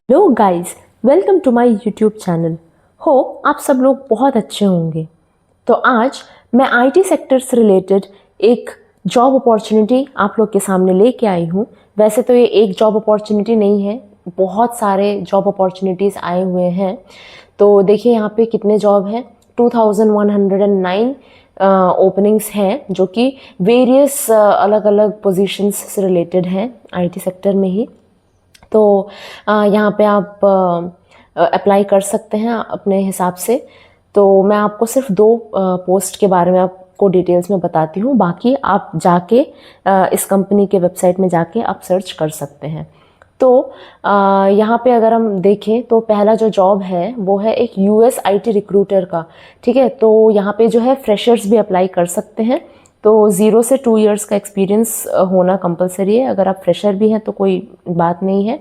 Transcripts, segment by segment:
Hello guys, welcome to my YouTube channel. Hope आप सब लोग बहुत अच्छे होंगे। तो आज मैं आईटी सेक्टर से रिलेटेड एक जॉब अपॉर्चुनिटी आप लोग के सामने लेके आई हूँ। वैसे तो ये एक जॉब अपॉर्चुनिटी नहीं है, बहुत सारे जॉब अपॉर्चुनिटीज़ आए हुए हैं। तो देखिए यहाँ पे कितने जॉब हैं, 2109 ओपनिंग्स हैं जो कि वेरियस अलग अलग पोजीशंस से रिलेटेड हैं आईटी सेक्टर में ही। तो यहाँ पे आप अप्लाई कर सकते हैं अपने हिसाब से। तो मैं आपको सिर्फ दो पोस्ट के बारे में आपको डिटेल्स में बताती हूँ, बाकी आप जाके इस कंपनी के वेबसाइट में जाके आप सर्च कर सकते हैं। तो यहाँ पे अगर हम देखें तो पहला जो जॉब है वो है एक यूएस आईटी रिक्रूटर का। ठीक है, तो यहाँ पे जो है फ्रेशर्स भी अप्लाई कर सकते हैं। तो 0 से 2 इयर्स का एक्सपीरियंस होना कंपलसरी है। अगर आप फ्रेशर भी हैं तो कोई बात नहीं है।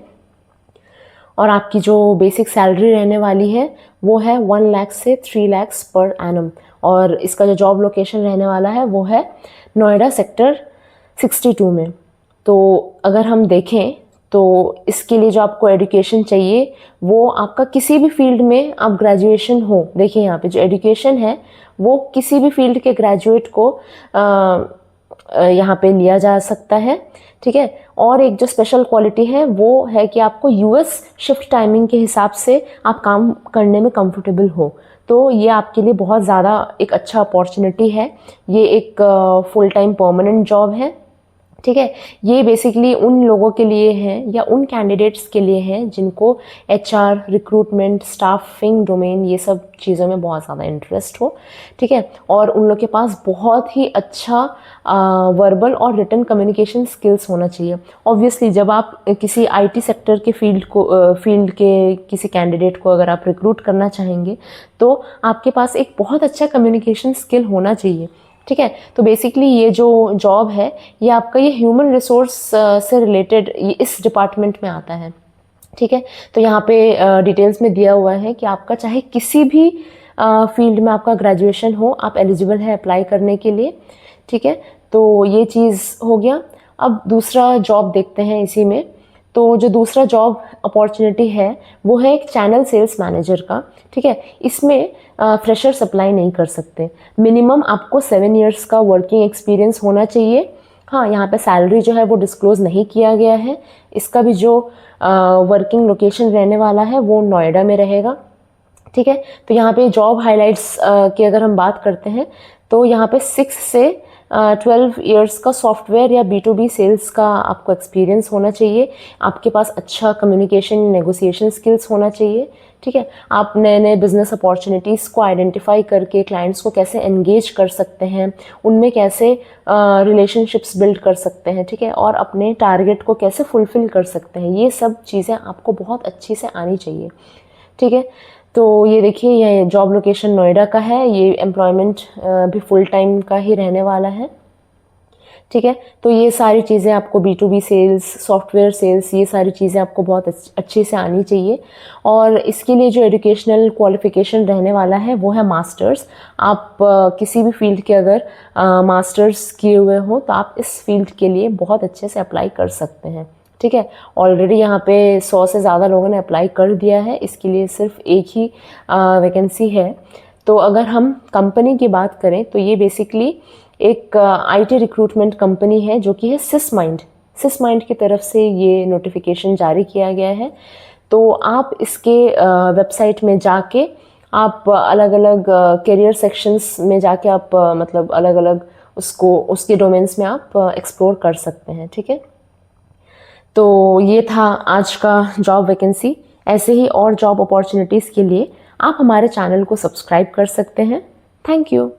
और आपकी जो बेसिक सैलरी रहने वाली है वो है 1 लाख से 3 लाख पर एनम। और इसका जो जॉब लोकेशन रहने वाला है वो है नोएडा सेक्टर 62 में। तो अगर हम देखें तो इसके लिए जो आपको एजुकेशन चाहिए वो आपका किसी भी फील्ड में आप ग्रेजुएशन हो। देखिए यहाँ पे जो एजुकेशन है वो किसी भी फील्ड के ग्रेजुएट को यहाँ पे लिया जा सकता है। ठीक है, और एक जो स्पेशल क्वालिटी है वो है कि आपको यूएस शिफ्ट टाइमिंग के हिसाब से आप काम करने में कंफर्टेबल हो। तो ये आपके लिए बहुत ज़्यादा एक अच्छा अपॉर्चुनिटी है। ये एक फुल टाइम परमानेंट जॉब है। ठीक है, ये बेसिकली उन लोगों के लिए है या उन कैंडिडेट्स के लिए है जिनको एचआर, रिक्रूटमेंट, स्टाफिंग डोमेन ये सब चीज़ों में बहुत ज़्यादा इंटरेस्ट हो। ठीक है, और उन लोग के पास बहुत ही अच्छा वर्बल और रिटन कम्युनिकेशन स्किल्स होना चाहिए। ऑब्वियसली जब आप किसी आईटी सेक्टर के फील्ड के किसी कैंडिडेट को अगर आप रिक्रूट करना चाहेंगे तो आपके पास एक बहुत अच्छा कम्युनिकेशन स्किल होना चाहिए। ठीक है, तो बेसिकली ये जो जॉब है ये आपका ये ह्यूमन रिसोर्स से रिलेटेड ये इस डिपार्टमेंट में आता है। ठीक है, तो यहाँ पे डिटेल्स में दिया हुआ है कि आपका चाहे किसी भी फील्ड में आपका ग्रेजुएशन हो, आप एलिजिबल है अप्लाई करने के लिए। ठीक है, तो ये चीज़ हो गया। अब दूसरा जॉब देखते हैं इसी में। तो जो दूसरा जॉब अपॉर्चुनिटी है वो है एक चैनल सेल्स मैनेजर का। ठीक है, इसमें फ्रेशर्स अप्लाई नहीं कर सकते। मिनिमम आपको 7 इयर्स का वर्किंग एक्सपीरियंस होना चाहिए। हाँ, यहाँ पे सैलरी जो है वो डिस्क्लोज नहीं किया गया है। इसका भी जो वर्किंग लोकेशन रहने वाला है वो नोएडा में रहेगा। ठीक है, तो यहाँ पे जॉब हाइलाइट्स की अगर हम बात करते हैं तो यहाँ पे 6 से 12 इयर्स का सॉफ्टवेयर या B2B सेल्स का आपको एक्सपीरियंस होना चाहिए। आपके पास अच्छा कम्युनिकेशन, नेगोशिएशन स्किल्स होना चाहिए। ठीक है, आप नए नए बिजनेस अपॉर्चुनिटीज़ को आइडेंटिफाई करके क्लाइंट्स को कैसे एंगेज कर सकते हैं, उनमें कैसे रिलेशनशिप्स बिल्ड कर सकते हैं। ठीक है, और अपने टारगेट को कैसे फुलफिल कर सकते हैं, ये सब चीज़ें आपको बहुत अच्छी से आनी चाहिए। ठीक है, तो ये देखिए ये जॉब लोकेशन नोएडा का है। ये एम्प्लॉयमेंट भी फुल टाइम का ही रहने वाला है। ठीक है, तो ये सारी चीज़ें आपको B2B सेल्स, सॉफ्टवेयर सेल्स, ये सारी चीज़ें आपको बहुत अच्छे से आनी चाहिए। और इसके लिए जो एजुकेशनल क्वालिफिकेशन रहने वाला है वो है मास्टर्स। आप किसी भी फील्ड के अगर मास्टर्स किए हुए हो तो आप इस फील्ड के लिए बहुत अच्छे से अप्लाई कर सकते हैं। ठीक है, ऑलरेडी यहाँ पे 100 से ज़्यादा लोगों ने अप्लाई कर दिया है। इसके लिए सिर्फ एक ही वैकेंसी है। तो अगर हम कंपनी की बात करें तो ये बेसिकली एक आईटी रिक्रूटमेंट कंपनी है जो कि है सिसमाइंड की तरफ से ये नोटिफिकेशन जारी किया गया है। तो आप इसके वेबसाइट में जाके आप अलग अलग करियर सेक्शंस में जाके आप मतलब अलग अलग उसके डोमेन्स में आप एक्सप्लोर कर सकते हैं। ठीक है, तो ये था आज का जॉब वैकेंसी। ऐसे ही और जॉब अपॉर्चुनिटीज़ के लिए आप हमारे चैनल को सब्सक्राइब कर सकते हैं। Thank you.